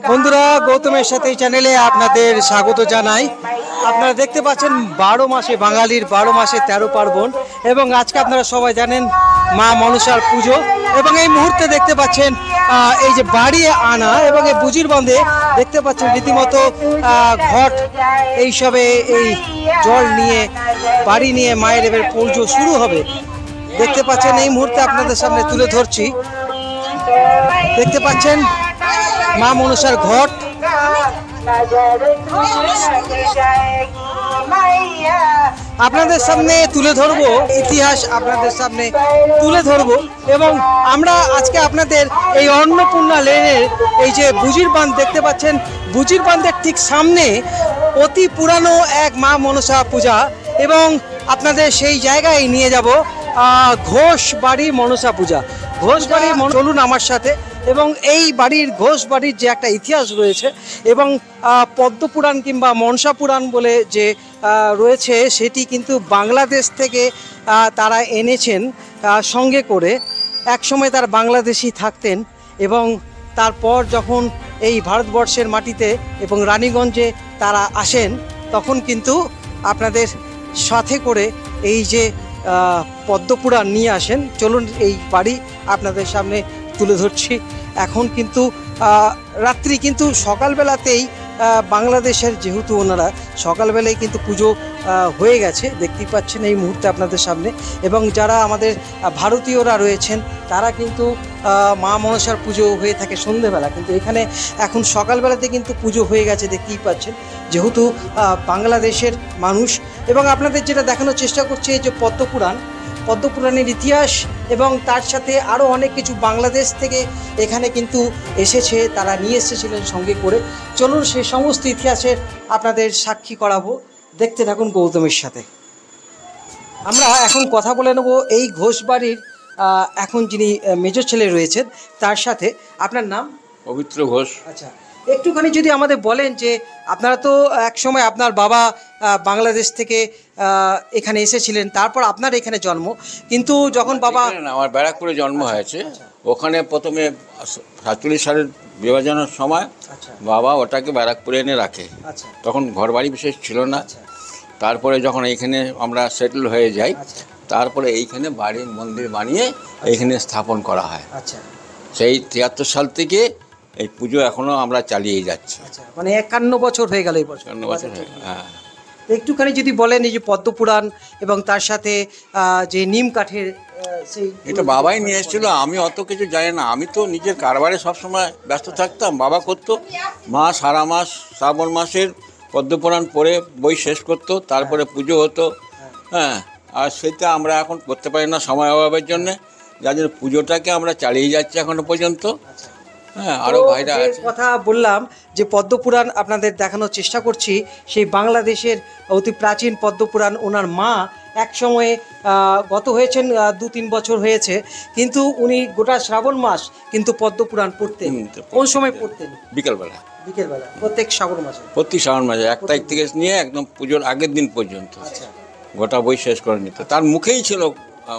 বন্ধুরা, গৌতমের সাথে চ্যানেলে আপনাদের স্বাগত জানাই। আপনারা দেখতে পাচ্ছেন 12 মাসে বাঙালির 12 মাসে 13 পার্বণ, এবং আজকে আপনারা সবাই জানেন মা মনসার পুজো। এবং এই মুহূর্তে দেখতে পাচ্ছেন এই যে বাড়ি আনা এবং এই বুজির বাঁধে দেখতে পাচ্ছেন রীতিমতো ঘট এইসবে এই জল নিয়ে বাড়ি নিয়ে মায়ের এবার পুজো শুরু হবে। দেখতে পাচ্ছেন এই মুহূর্তে আপনাদের সামনে তুলে ধরছি। দেখতে পাচ্ছেন মা মনসার ঘট। আপনাদের সামনে তুলে ধরবো ইতিহাস, আপনাদের সামনে তুলে ধরবো। এবং আমরা আজকে আপনাদের এই অন্নপূর্ণা লেনের এই যে বুজির বাঁধ দেখতে পাচ্ছেন, বুজির বাঁধের ঠিক সামনে অতি পুরানো এক মা মনসা পূজা, এবং আপনাদের সেই জায়গায় নিয়ে যাব ঘোষ বাড়ি মনসা পূজা। ঘোষ বাড়ি চলুন আমার সাথে। এবং এই বাড়ির ঘোষ বাড়ির যে একটা ইতিহাস রয়েছে, এবং পদ্মপুরাণ কিংবা মনসা পুরাণ বলে যে রয়েছে, সেটি কিন্তু বাংলাদেশ থেকে তারা এনেছেন সঙ্গে করে। একসময় তারা বাংলাদেশি থাকতেন, এবং তারপর যখন এই ভারতবর্ষের মাটিতে এবং রানীগঞ্জে তারা আসেন, তখন কিন্তু আপনাদের সাথে করে এই যে পদ্মপুরাণ নিয়ে আসেন। চলুন এই বাড়ি আপনাদের সামনে তুলে ধরছি। এখন কিন্তু রাত্রি, কিন্তু সকালবেলাতেই বাংলাদেশের যেহেতু ওনারা সকালবেলায় কিন্তু পুজো হয়ে গেছে, দেখতেই পাচ্ছেন এই মুহূর্তে আপনাদের সামনে। এবং যারা আমাদের ভারতীয়রা রয়েছেন তারা কিন্তু মা মনসার পুজো হয়ে থাকে সন্ধেবেলা, কিন্তু এখানে এখন সকালবেলাতে কিন্তু পুজো হয়ে গেছে, দেখতেই পাচ্ছেন, যেহেতু বাংলাদেশের মানুষ। এবং আপনাদের যেটা দেখানোর চেষ্টা করছে এই যে পদ্মপুরাণের ইতিহাস, এবং তার সাথে আরও অনেক কিছু বাংলাদেশ থেকে এখানে কিন্তু এসেছে, তারা নিয়ে এসেছিলেন সঙ্গে করে। চলুন সেই সমস্ত ইতিহাসের আপনাদের সাক্ষী করাবো, দেখতে থাকুন গৌতমের সাথে। আমরা এখন কথা বলে নেব এই ঘোষ বাড়ির এখন যিনি মেজর ছেলে রয়েছেন তার সাথে। আপনার নাম? পবিত্র ঘোষ। আচ্ছা, একটুখানি যদি আমাদের বলেন যে আপনারা তো এক সময় আপনার বাবা বাংলাদেশ থেকে এখানে এসেছিলেন, তারপর আপনার এখানে জন্ম, কিন্তু যখন বাবা আমার ব্যারাকপুরে জন্ম হয়েছে, ওখানে প্রথমে 47 সালের বিভাজনের সময় বাবা ওটাকে ব্যারাকপুরে এনে রাখে। তখন ঘর বাড়ি বিশেষ ছিল না। তারপরে যখন এইখানে আমরা সেটেল হয়ে যাই, তারপরে এইখানে বাড়ি মন্দির বানিয়ে এইখানে স্থাপন করা হয়। সেই 73 সাল থেকে এই পুজো এখনো আমরা চালিয়ে যাচ্ছি। মানে 51 বছর হয়ে গেল এই বছর। 51 বছর হয়ে গেল। হ্যাঁ, একটুখানি যদি বলেন এই যে পদ্মপুরাণ এবং তার সাথে যে নিম কাঠের সেই, এটা বাবাই নিয়ে এসেছিল, আমি অত কিছু জানি না। আমি তো নিজের কারবারে সবসময় ব্যস্ত থাকতাম। বাবা করতো, মা সারা মাস শ্রাবণ মাসের পদ্মপুরাণ পড়ে বই শেষ করতো, তারপরে পুজো হতো। হ্যাঁ, আর সেটা আমরা এখন করতে পারি না সময় অভাবের জন্যে, যার জন্য পুজোটাকে আমরা চালিয়ে যাচ্ছি এখনো পর্যন্ত। হ্যাঁ, আরও ভাইরা আছে। কথা বললাম যে পদ্মপুরাণ আপনাদের দেখানোর চেষ্টা করছি, সেই বাংলাদেশের অতি প্রাচীন পদ্মপুরাণ। ওনার মা এক সময়ে গত হয়েছেন 2-3 বছর হয়েছে, কিন্তু উনি গোটা শ্রাবণ মাস কিন্তু পদ্মপুরাণ পড়তেন। কোন সময় পড়তেন? বিকেলবেলা, প্রত্যেক শ্রাবণ মাসে। প্রতি শ্রাবণ মাসে 1 তারিখ থেকে নিয়ে একদম পুজোর আগের দিন পর্যন্ত গোটা বই শেষ করে নিত। তার মুখেই ছিল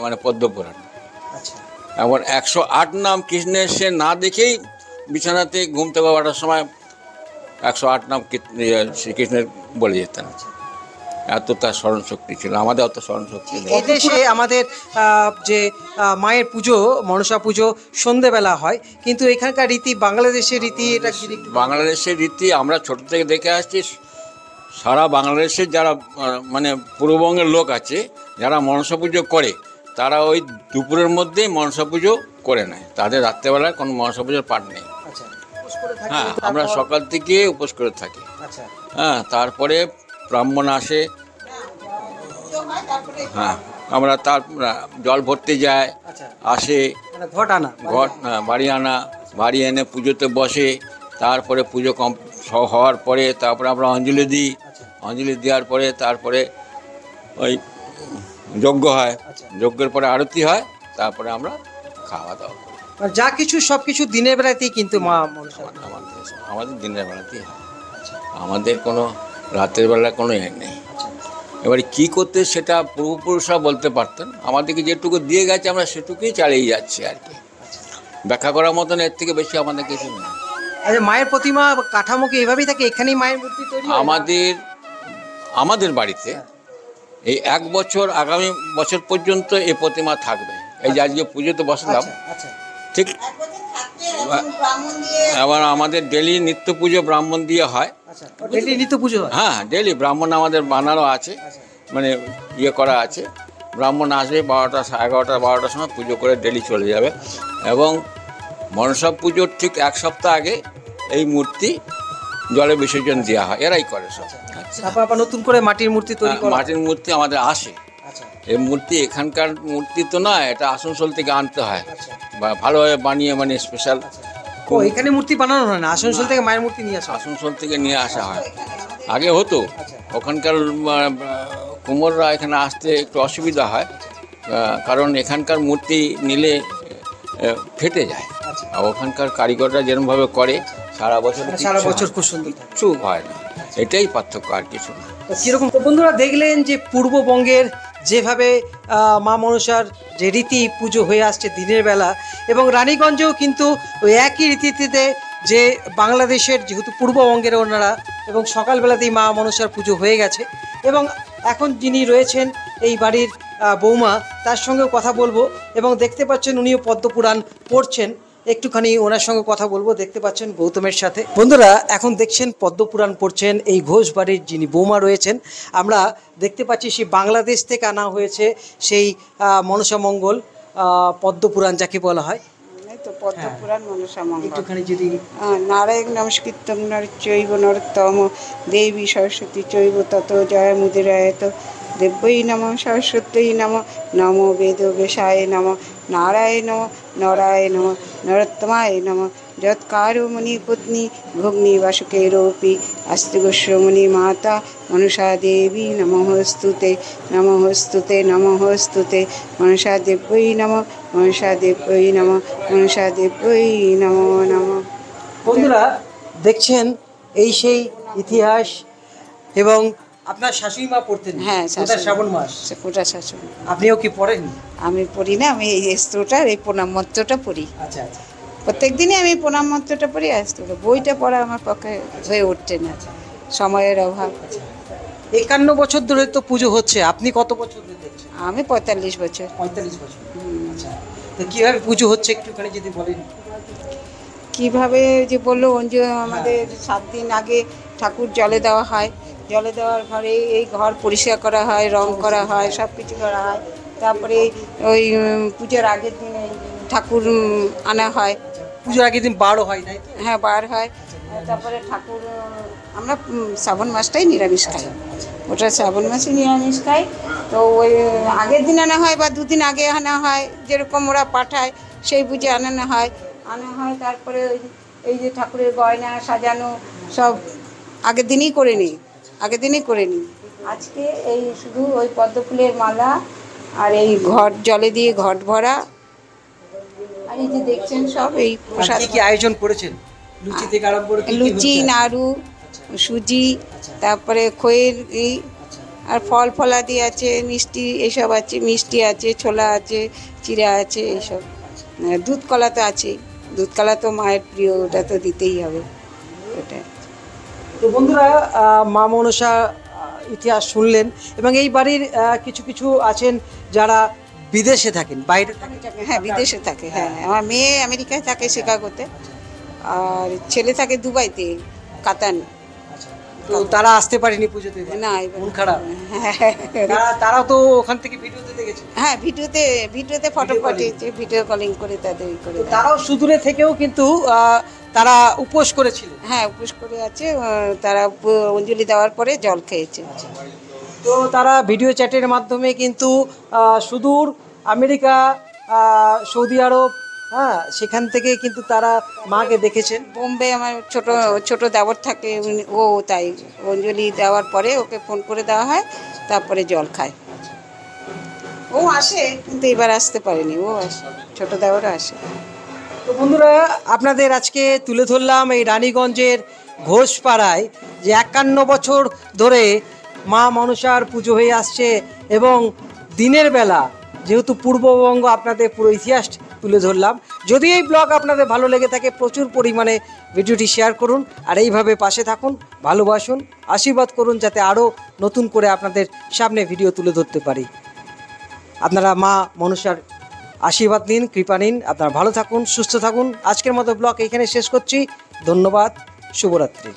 মানে পদ্মপুরাণ। এমন 108 নাম কৃষ্ণের সে না দেখেই বিছানাতে ঘুম থেকে ওঠার সময় 108 নাম শ্রীকৃষ্ণের বলে যেতেন। এত তার স্মরণ শক্তি ছিল, আমাদের অত স্মরণ শক্তি নেই। এই দেশে আমাদের যে মায়ের পুজো মনসা পুজো সন্ধেবেলা হয়, কিন্তু এখানকার রীতি বাংলাদেশের রীতি। এটা বাংলাদেশের রীতি আমরা ছোট থেকে দেখে আসছি। সারা বাংলাদেশের যারা মানে পূর্ববঙ্গের লোক আছে, যারা মনসা পুজো করে, তারা ওই দুপুরের মধ্যেই মনসা পুজো করে নেয়। তাদের রাত্রেবেলায় কোনো মনসা পুজোর পাঠ নেই। হ্যাঁ, আমরা সকাল থেকে উপোস করে থাকি। হ্যাঁ, তারপরে ব্রাহ্মণ আসে। হ্যাঁ, আমরা তার জল ভরতে যাই, আসে ঘট বাড়ি আনা, বাড়ি এনে পুজোতে বসে। তারপরে পুজো হওয়ার পরে তারপরে আমরা অঞ্জলি দিই। অঞ্জলি দেওয়ার পরে তারপরে ওই যজ্ঞ হয়, যজ্ঞের পরে আরতি হয়, তারপরে আমরা খাওয়া দাওয়া করি। যা কিছু সব কিছু দিনের বেলাতেই কিন্তু মা আমাদের দিনের বেলাতেই হয়, আমাদের কোনো রাতের বেলা কোনো নেই। এবারে কী করতে সেটা পূর্বপুরুষরা বলতে পারতেন। আমাদেরকে যেটুকু দিয়ে গেছে আমরা সেটুকুই চালিয়ে যাচ্ছি আর কি। ব্যাখ্যা করার মতন এর থেকে বেশি আমাদের কিছু নেই। আচ্ছা, মায়ের প্রতিমা কাঠামো কি এভাবেই থাকে, এখানেই মায়ের মূর্তি তৈরি হয়? আমাদের বাড়িতে এই 1 বছর আগামী বছর পর্যন্ত এই প্রতিমা থাকবে। এই যে আজকে পুজোতে বসলাম, আচ্ছা ঠিক আবার আমাদের ডেলি নিত্য পুজো ব্রাহ্মণ দিয়ে হয়। আচ্ছা, ডেলি নিত্য পুজো হয়? হ্যাঁ, ডেলি ব্রাহ্মণ আমাদের বানানো আছে, মানে ইয়ে করা আছে। ব্রাহ্মণ আসবে 12টা 11:30 12টার সময় পুজো করে ডেলি চলে যাবে। এবং মনসা পুজোর ঠিক 1 সপ্তাহ আগে এই মূর্তি জলে বিসর্জন দেওয়া হয়, এরাই করে সব। তারপর আবার নতুন করে মাটির মূর্তি তৈরি করা? মাটির মূর্তি আমাদের আসে। এই মূর্তি এখানকার মূর্তি তো নয়, এটা আসানসোল থেকে আনতে হয়, বা ভালোভাবে বানিয়ে, মানে স্পেশাল। ও, এখানে মূর্তি বানানো হয় না, আসানসোল থেকে মায়ের মূর্তি নিয়ে আসা? আসানসোল থেকে নিয়ে আসা হয়, আগে হতো। ওখানকার কুমোররা এখানে আসতে একটু অসুবিধা হয়, কারণ এখানকার মূর্তি নিলে ফেটে যায়। আর ওখানকার কারিগররা যেরকমভাবে করে সারা বছর খুব সুন্দর, কিচ্ছু হয় না। এটাই পার্থক্য, আর কিছু না। কিরকম? তো বন্ধুরা দেখলেন যে পূর্ববঙ্গের যেভাবে মা মনসার যে রীতি পুজো হয়ে আসছে দিনের বেলা, এবং রানীগঞ্জেও কিন্তু ওই একই রীতিতে যে বাংলাদেশের যেহেতু পূর্ববঙ্গের ওনারা, এবং সকালবেলাতেই মা মনসার পুজো হয়ে গেছে। এবং এখন যিনি রয়েছেন এই বাড়ির বৌমা, তার সঙ্গেও কথা বলবো। এবং দেখতে পাচ্ছেন উনিও পদ্মপুরাণ পড়ছেন, একটুখানি ওনার সঙ্গে কথা বলবো। দেখতে পাচ্ছেন গৌতমের সাথে। বন্ধুরা এখন দেখছেন পদ্মপুরাণ পড়ছেন এই ঘোষ বাড়ির যিনি বৌমা রয়েছেন। আমরা দেখতে পাচ্ছি সেই বাংলাদেশ থেকে আনা হয়েছে সেই মনসা মঙ্গল পদ্মপুরাণ যাকে বলা হয়। তো পদ্মপুরাণ মনসা মঙ্গল একটুখানি যদি নারায়ণ নমস্কৃত্যং নরচৈব নরোত্তম দেবী সরস্বতী চৈব তত জয় মুদিরায়ত দেব্যৈ নমঃ সরস্বত্যৈ নমঃ নমো বেদ বেশায় নমঃ নারায়ণ নরায় নমঃ নরোত্তমায় নমঃ যৎকারো মণি পত্নী ভগ্নী বাসুকেরোপি আস্তি গোস্বমণি মাতা মনসা দেবী নমঃস্তুতে নমঃস্তুতে নমঃস্তুতে মনসা দেব্যৈ নমঃ মনসা দেব্যৈ নমঃ মনসা দেব্যৈ নমো নমঃ। বন্ধুরা দেখছেন এই সেই ইতিহাস। এবং আপনার শাশুড়ি মা পড়তেন? হ্যাঁ, শ্রাবণ মাস ফোঁটা শাশুড়ি। আপনিও কি পড়েন? আমি পড়ি না, আমি এই স্তোটার এই প্রণাম মন্ত্রটা পড়ি। আচ্ছা আচ্ছা। প্রত্যেক দিনই আমি প্রণাম মন্ত্রটা পড়ি। আসতে বইটা পড়া আমার পক্ষে হয়ে উঠছে না, সময়ের অভাব। 51 বছর ধরে তো পুজো হচ্ছে, আপনি কত বছর ধরে দেখছেন? আমি 45 বছর। 45 বছর। আচ্ছা, তো কীভাবে পুজো হচ্ছে একটুখানি যদি বলেন। কিভাবে যে বললো, আমাদের 7 দিন আগে ঠাকুর জলে দেওয়া হয়। জলে দেওয়ার পরে এই ঘর পরিষ্কার করা হয়, রং করা হয়, সব কিছু করা হয়। তারপরে ওই পুজোর আগের দিন ঠাকুর আনা হয়। পুজোর আগের দিন বারও হয়, তাই তো? হ্যাঁ, বার হয়। তারপরে ঠাকুর আমরা শ্রাবণ মাসটাই নিরামিষ খাই, ওটা শ্রাবণ মাসে নিরামিষ খাই। তো ওই আগের দিন আনা হয় বা 2 দিন আগে আনা হয়, যেরকম ওরা পাঠায় সেই বুঝে আনা হয়। তারপরে এই যে ঠাকুরের গয়না সাজানো সব আগের দিনই করে নিই, আজকে এই শুধু ওই পদ্মফুলের মালা আর এই ঘট জলে দিয়ে ঘট ভরা। আর এই যে দেখছেন সব এই প্রসাদ। কি আয়োজন করেছেন? লুচি থেকে আরম্ভ করে লুচি, নাড়ু, সুজি, তারপরে খইয়ের আর ফল ফলাদি আছে, মিষ্টি এইসব আছে, মিষ্টি আছে, ছোলা আছে, চিড়া আছে, এইসব। দুধ কলা তো আছেই, দুধ কলা তো মায়ের প্রিয়, ওটা তো দিতেই হবে। ওটা তো বন্ধুরা মা মনসা ইতিহাস শুনলেন। এবং এই বাড়ির কিছু কিছু আছেন যারা বিদেশে থাকেন, বাইরে থাকেন। হ্যাঁ, বিদেশে থাকে। হ্যাঁ, আমার মেয়ে আমেরিকায় থাকে, শিকাগোতে, আর ছেলে থাকে দুবাইতে, কাতান। তো তারা আসতে পারেনি পুজোতে? না, মন খারাপ। তারাও তো ওখান থেকে ভিডিওতে দেখেছে। হ্যাঁ, ভিডিওতে ফটো পাঠিয়েছে, ভিডিও কলিং করে তাদের করে। তারাও সুদূরে থেকেও কিন্তু তারা উপোস করেছিল। হ্যাঁ, উপোস করে আছে। তারা অঞ্জলি দেওয়ার পরে জল খেয়েছে। তো তারা ভিডিও চ্যাটের মাধ্যমে কিন্তু সুদূর আমেরিকা, সৌদি আরব, হ্যাঁ, সেখান থেকে কিন্তু তারা মাকে দেখেছেন। বোম্বে আমার ছোট দেওর থাকে, ও তাই অঞ্জলি দেওয়ার পরে ওকে ফোন করে দেওয়া হয়, তারপরে জল খায়। ও আসে, কিন্তু এবার আসতে পারেনি। ও আসে, ছোট দেওরও আসে। তো বন্ধুরা আপনাদের আজকে তুলে ধরলাম এই রানীগঞ্জের ঘোষপাড়ায় যে 51 বছর ধরে মা মনসার পুজো হয়ে আসছে। এবং দিনের বেলা যেহেতু পূর্ববঙ্গ আপনাদের পুরো ইতিহাস তুলে ধরলাম। যদি এই ব্লগ আপনাদের ভালো লেগে থাকে প্রচুর পরিমাণে ভিডিওটি শেয়ার করুন, আর এইভাবে পাশে থাকুন, ভালোবাসুন, আশীর্বাদ করুন যাতে আরও নতুন করে আপনাদের সামনে ভিডিও তুলে ধরতে পারি। আপনারা মা মনসার আশীর্বাদ নিন, কৃপা নিন। আপনারা ভালো থাকুন, সুস্থ থাকুন। আজকের মতো ব্লগ এখানে শেষ করছি। ধন্যবাদ, শুভরাত্রি।